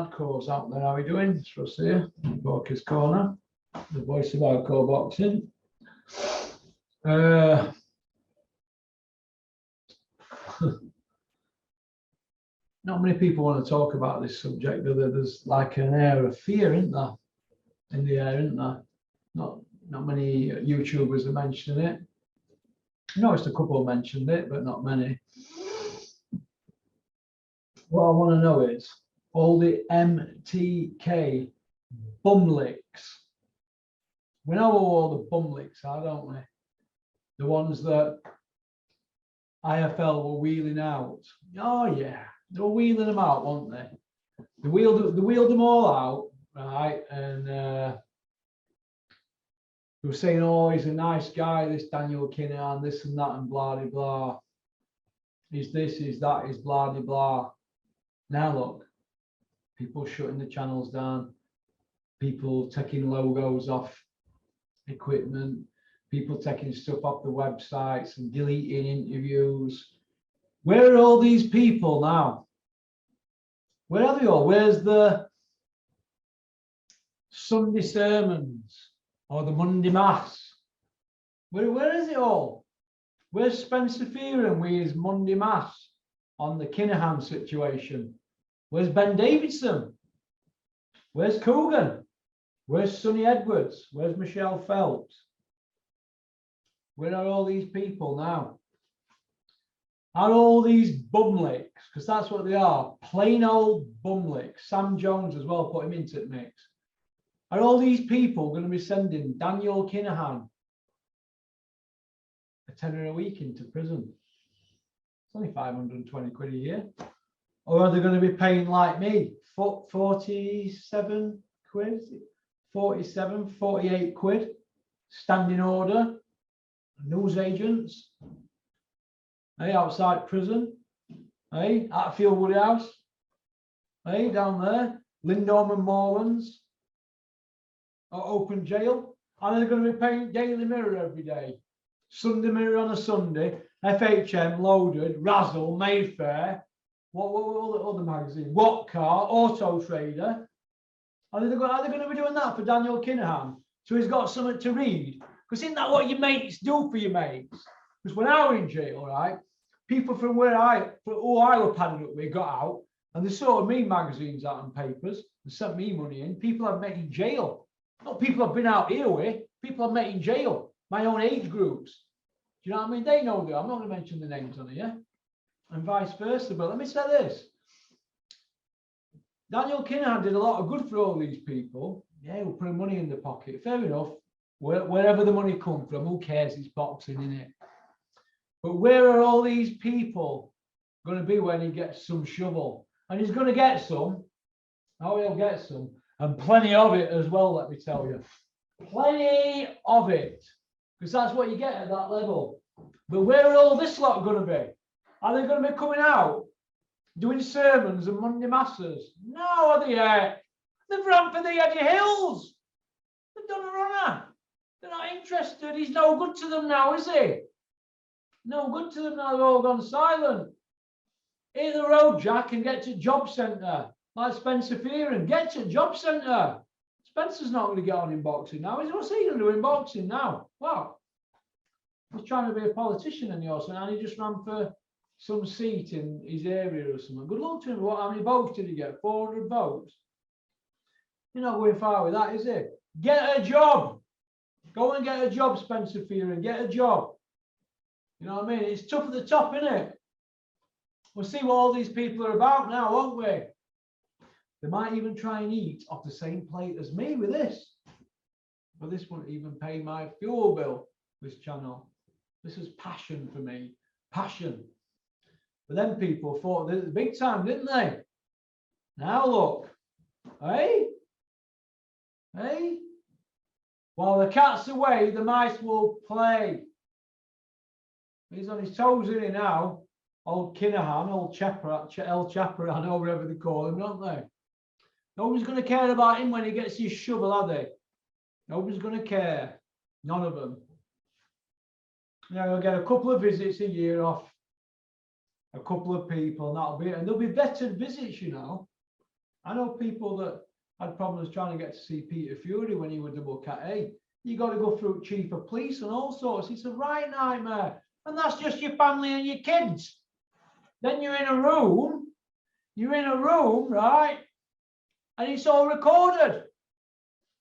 hardcores out there. How are we doing? It's Russ here, Walker's Corner, the voice of hardcore boxing. Not many people want to talk about this subject, but there's like an air of fear, isn't there? In the air, isn't there? Not many YouTubers are mentioning it. I noticed a couple mentioned it, but not many. What I want to know is all the MTK bumlicks. We know who all the bumlicks are, don't we? The ones that IFL were wheeling out. Oh yeah, they were wheeling them out, weren't they? They wheeled them all out, right? And they were saying, "Oh, he's a nice guy, this Daniel Kinahan, this and that, and blah blah blah. He's this, he's that, he's blah blah blah." Now look, people shutting the channels down, people taking logos off equipment, people taking stuff off the websites and deleting interviews. Where are all these people now? Where are they all? Where's the Sunday sermons or the Monday Mass? Where is it all? Where's Spencer Fearon with his Monday Mass on the Kinahan situation? Where's Ben Davidson? Where's Coogan? Where's Sonny Edwards? Where's Michelle Phelps? Where are all these people now? Are all these bumlicks, because that's what they are, plain old bumlicks. Sam Jones as well, put him into the mix. Are all these people going to be sending Daniel Kinahan a tenner a week into prison? It's only 520 quid a year. Or are they going to be paying like me, 47 quid, 47, 48 quid, standing order, news agents, hey, outside prison, hey, at Fieldwood House, hey, down there, Lindholm and Morelands, or open jail, and they're going to be paying Daily Mirror every day, Sunday Mirror on a Sunday, FHM, Loaded, Razzle, Mayfair, what other magazine? What Car, Auto Trader. Are they going to be doing that for Daniel Kinahan? So he's got something to read. Because isn't that what your mates do for your mates? Because when I was in jail, right, people from who I were padded up with got out and they sorted me magazines out and papers and sent me money in. People I've met in jail. Not people I've been out here with, people I've met in jail. My own age groups. Do you know what I mean? They know that. I'm not going to mention the names on here. And vice versa. But let me say this. Daniel Kinahan did a lot of good for all these people. Yeah, we'll put money in the pocket. Fair enough. Wherever the money comes from, who cares? It's boxing, innit? But where are all these people going to be when he gets some shovel? And he's going to get some. Oh, he'll get some. And plenty of it as well, let me tell you. Plenty of it. Because that's what you get at that level. But where are all this lot going to be? Are they going to be coming out doing sermons and Monday Masses? No, are they yet? They've run for the Eddie Hills. They've done a runner. They're not interested. He's no good to them now, is he? No good to them now. They've all gone silent. Hit the road, Jack, and get to job centre. Like Spencer Fearon. Get to job centre. Spencer's not going to get on in boxing now. What's he going to do in boxing now? Well, he's trying to be a politician and he just ran for some seat in his area or something. Good luck to him. How many votes did he get? 400 votes. You're not going far with that, is it? Get a job. Go and get a job, Spencer Fearon. Get a job. You know what I mean? It's tough at the top, isn't it? We'll see what all these people are about now, won't we? They might even try and eat off the same plate as me with this. But this won't even pay my fuel bill, this channel. This is passion for me. Passion. But then people thought this was big time, didn't they? Now look. Hey? Hey? While the cat's away, the mice will play. He's on his toes, isn't he now? Old Kinahan, old El Chaperon, or whatever they call him, don't they? Nobody's going to care about him when he gets his shovel, are they? Nobody's going to care. None of them. You know, he'll get a couple of visits a year off a couple of people, and that'll be it. And there'll be vetted visits, you know. I know people that had problems trying to get to see Peter Fury when he was double cat A. You got to go through chief of police and all sorts. It's a right nightmare. And that's just your family and your kids. Then you're in a room, right? And it's all recorded.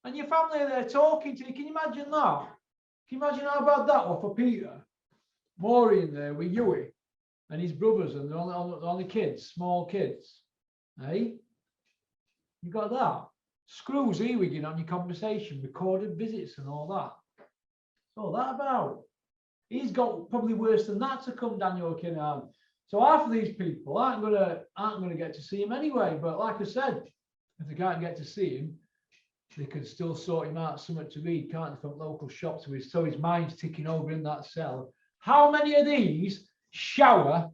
And your family are there talking to you. Can you imagine that? Can you imagine how bad that was for Peter? Maury in there with Huey and his brothers and all the kids, small kids. Hey? You got that? Screws Ewing on your conversation, recorded visits and all that. So that about. He's got probably worse than that to come, Daniel Kinnan. So half of these people aren't gonna get to see him anyway. But like I said, if they can't get to see him, they can still sort him out something to read, can't they, from local shops. So his mind's ticking over in that cell. How many of these shower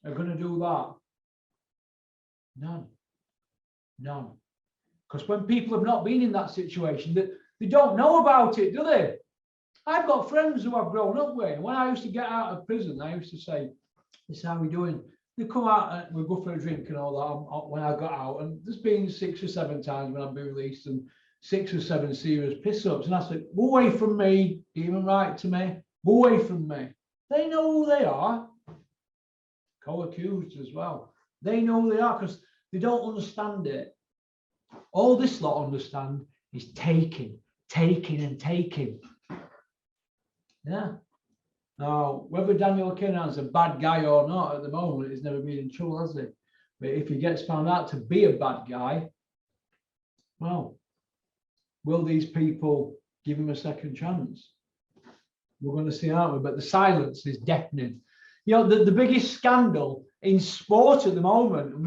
are going to do that? None. Because when people have not been in that situation, they don't know about it, do they? I've got friends who I've grown up with. And when I used to get out of prison, I used to say, "This is how we doing." They come out and we go for a drink and all that when I got out. And there's been 6 or 7 times when I've been released and 6 or 7 serious piss-ups. And I said, "Go away from me, even right to me. Go away from me." They know who they are. Co-accused as well. They know who they are because they don't understand it. All this lot understand is taking and taking. Yeah. Now, whether Daniel Kinnan's a bad guy or not at the moment, he's never been in trouble, has he? But if he gets found out to be a bad guy, well, will these people give him a second chance? We're going to see, aren't we? But the silence is deafening. You know, the biggest scandal in sport at the moment, and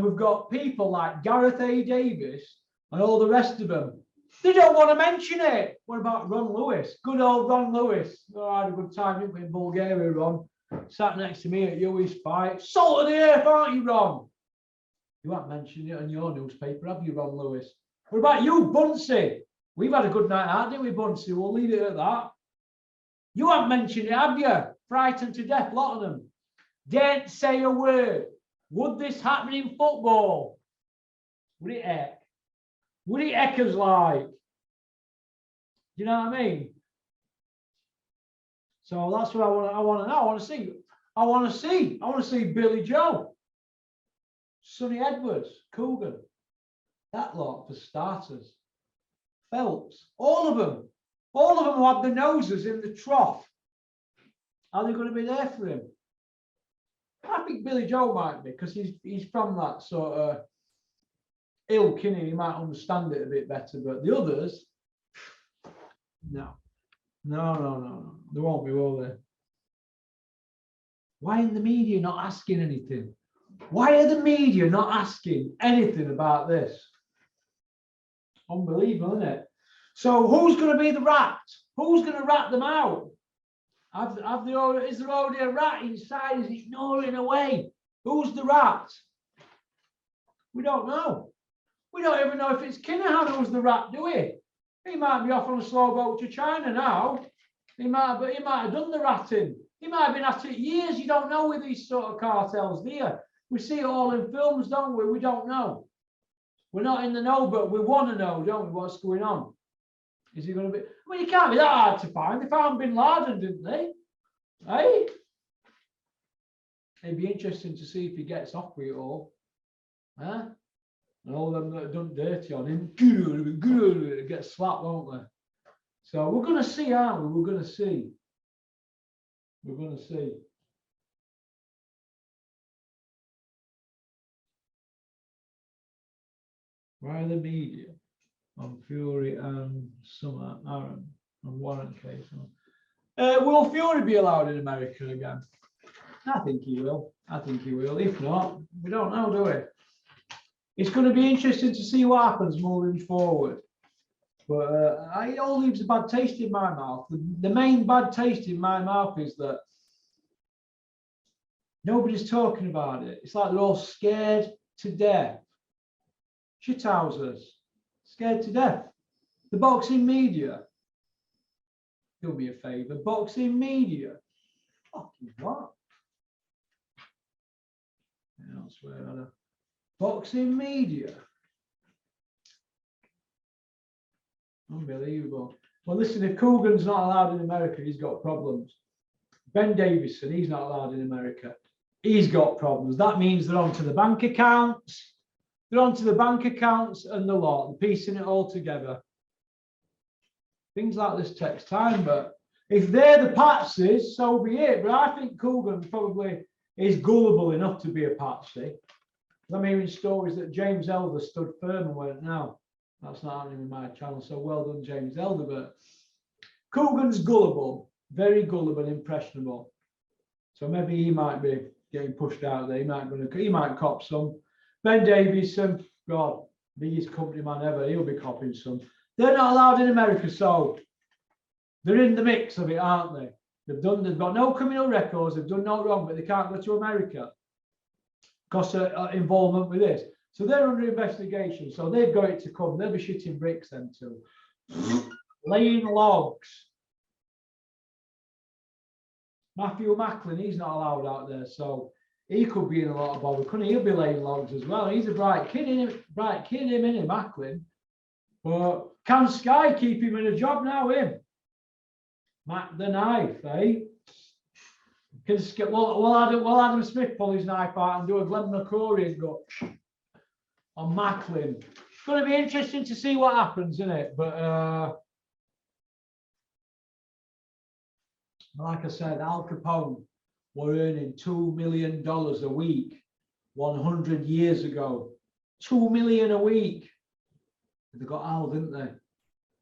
we've got people like Gareth A. Davis and all the rest of them. They don't want to mention it. What about Ron Lewis? Good old Ron Lewis. Oh, I had a good time in Bulgaria, Ron. Sat next to me at Huey's fight. Salt of the earth, aren't you, Ron? You haven't mentioned it in your newspaper, have you, Ron Lewis? What about you, Bunsey? We've had a good night out, didn't we, Bunsey? We'll leave it at that. You haven't mentioned it, have you? Frightened to death, a lot of them. Don't say a word. Would this happen in football? Would it heck? Would it heck us like? Do you know what I mean? So that's what I want to know. I want to see Billy Joe, Sonny Edwards, Coogan, that lot for starters. Phelps, all of them will have the noses in the trough. Are they going to be there for him? I think Billy Joe might be, because he's from that sort of ilk, innit? He might understand it a bit better, but the others, no. They won't be, will they? Why are the media not asking anything? Why are the media not asking anything about this? Unbelievable, isn't it? So who's going to be the rat? Who's going to rat them out? Is there already a rat inside? Is it gnawing away? Who's the rat? We don't know. We don't even know if it's Kinahan who's the rat, do we? He might be off on a slow boat to China now. He might have done the ratting. He might have been at it years. You don't know with these sort of cartels, do you? We see it all in films, don't we? We don't know. We're not in the know, but we want to know, don't we, what's going on? Is he going to be? I mean, he can't be that hard to find. They found Bin Laden, didn't they? Hey? It'd be interesting to see if he gets off with it all. Huh? And all them that have done dirty on him, get slapped, won't they? So we're going to see, aren't we? We're going to see. We're going to see. Why are the media on Fury and Summer, Aaron, and Warren case? Will Fury be allowed in America again? I think he will. If not, we don't know, do we? It's going to be interesting to see what happens moving forward. But it all leaves a bad taste in my mouth. The main bad taste in my mouth is that nobody's talking about it. It's like they're all scared to death. Shithousers, scared to death. The boxing media, do me a favour, boxing media. Fucking what? I don't swear at her. Boxing media. Unbelievable. Well, listen, if Coogan's not allowed in America, he's got problems. Ben Davison, he's not allowed in America. He's got problems. That means they're onto the bank accounts. They're onto the bank accounts and the lot, they're piecing it all together. Things like this takes time, but if they're the patsies, so be it. But I think Coogan probably is gullible enough to be a patsy. I'm hearing stories that James Elder stood firm and went, no, that's not happening in my channel. So well done, James Elder. But Coogan's gullible, very gullible and impressionable. So maybe he might be getting pushed out there. He might cop some. Ben Davison, God, biggest company man ever, he'll be copping some. They're not allowed in America, so they're in the mix of it, aren't they? They've got no criminal records, they've done no wrong, but they can't go to America because of involvement with this. So they're under investigation. So they've got it to come. They'll be shitting bricks then too. Laying logs. Matthew Macklin, he's not allowed out there, so he could be in a lot of bother, couldn't he? He'll be laying logs as well. He's a bright kid, isn't Macklin? But can Sky keep him in a job now, him? Mac the knife, eh? Will Adam Smith pull his knife out and do a Glenn McCrory and go on Macklin? It's going to be interesting to see what happens, isn't it? But like I said, Al Capone were earning $2 million a week 100 years ago. 2 million a week. They got Al, didn't they?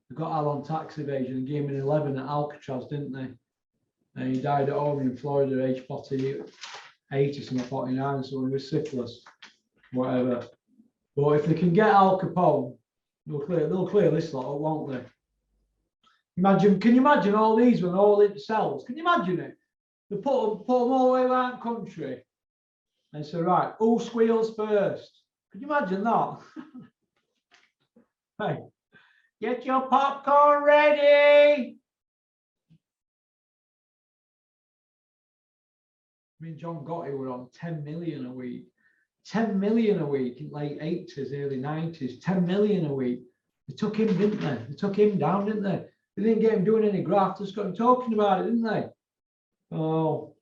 They got Al on tax evasion and gave him an 11 at Alcatraz, didn't they? And he died at home in Florida at age 48, something 49, so he was syphilis, whatever. But if they can get Al Capone, they'll clear this lot up, won't they? Can you imagine all these when all in cells? Can you imagine it? They put them all the way around the country and say, right, who squeals first? Could you imagine that? Hey, get your popcorn ready. I mean, John Gotti were on 10 million a week. 10 million a week in late 80s, early 90s. 10 million a week. They took him, didn't they? They took him down, didn't they? They didn't get him doing any graft, just got him talking about it, didn't they? Oh.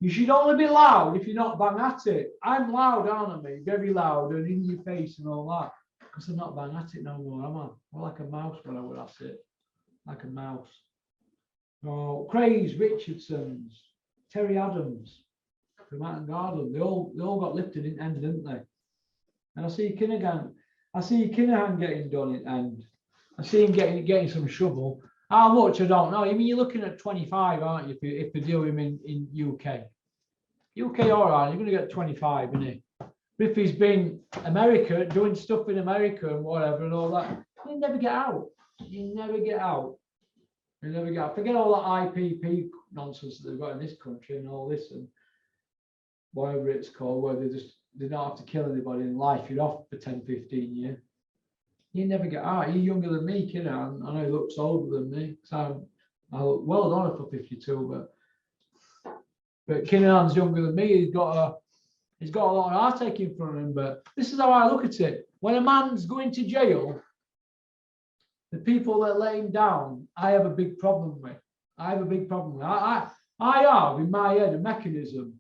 You should only be loud if you're not bang at it. I'm loud, aren't I? Very loud and in your face and all that. Because I'm not bang at it no more, am I? I'm like a mouse when I was at it. Like a mouse. Oh, Craze, Richardson's, Terry Adams from Hatton Garden. They all got lifted in end, didn't they? And I see Kinahan getting done in end. I see him getting some shovel. How much I don't know. I mean, you're looking at 25, aren't you? If they deal him in UK. UK, all right, you're going to get 25, isn't it? But if he's been America, doing stuff in America and whatever and all that, you never get out. You never get out. You never get out. Forget all that IPP nonsense that they've got in this country and all this and whatever it's called, where they don't have to kill anybody in life. You're off for 10, 15 years. You never get out. You're younger than me, kid. I know he looks older than me. So I look well done for 52, but Kinahan's younger than me. He's got a lot of heartache in front of him. But this is how I look at it. When a man's going to jail, the people that let him down, I have a big problem with. I have in my head a mechanism.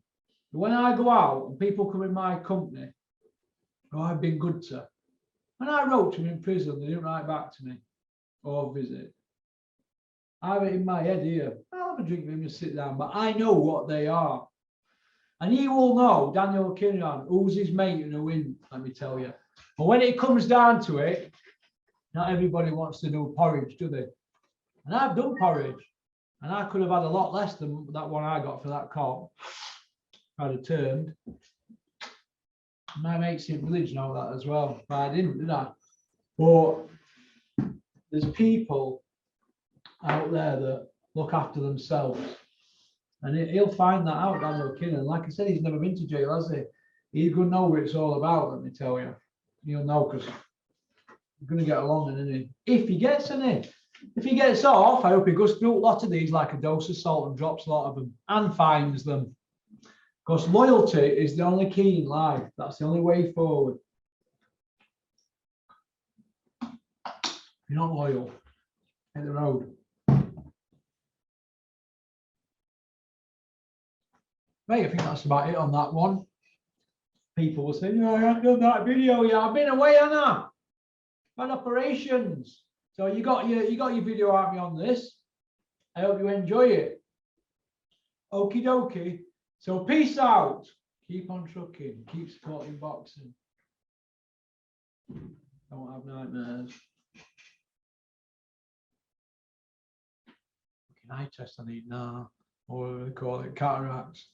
When I go out and people come in my company, who I've been good to, when I wrote to them in prison, they didn't write back to me or visit. I have it in my head here. I'll have a drink with him and sit down, but I know what they are. And he will know, Daniel Kinahan, who's his mate and who isn't, let me tell you. But when it comes down to it, not everybody wants to do porridge, do they? And I've done porridge. And I could have had a lot less than that one I got for that cop. I'd have turned. My mates in village know that as well, but I didn't, did I? But there's people out there that look after themselves, and he'll find that out, Daniel Kinahan. Like I said, he's never been to jail, has he? He's going to know what it's all about, let me tell you. He'll know because he's going to get along, isn't he? If he gets any. If he gets off, I hope he goes through a lot of these like a dose of salt and drops a lot of them and finds them. Because loyalty is the only key in life. That's the only way forward. If you're not loyal, hit the road. Right, I think that's about it on that one. People will say, no, I haven't done that video yet. I've been away, haven't I? Had operations. So you got your video out of me on this. I hope you enjoy it. Okie dokie. So peace out. Keep on trucking. Keep supporting boxing. Don't have nightmares. Eye test I need now. Or what do they call it? Cataracts.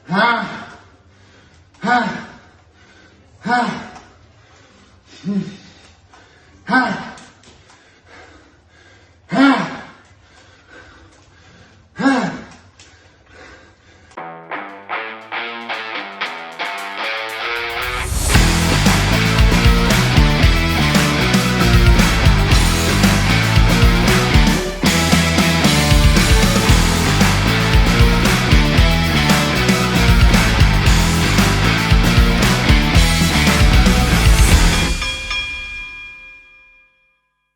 Ha! Ha! Ha! Ha!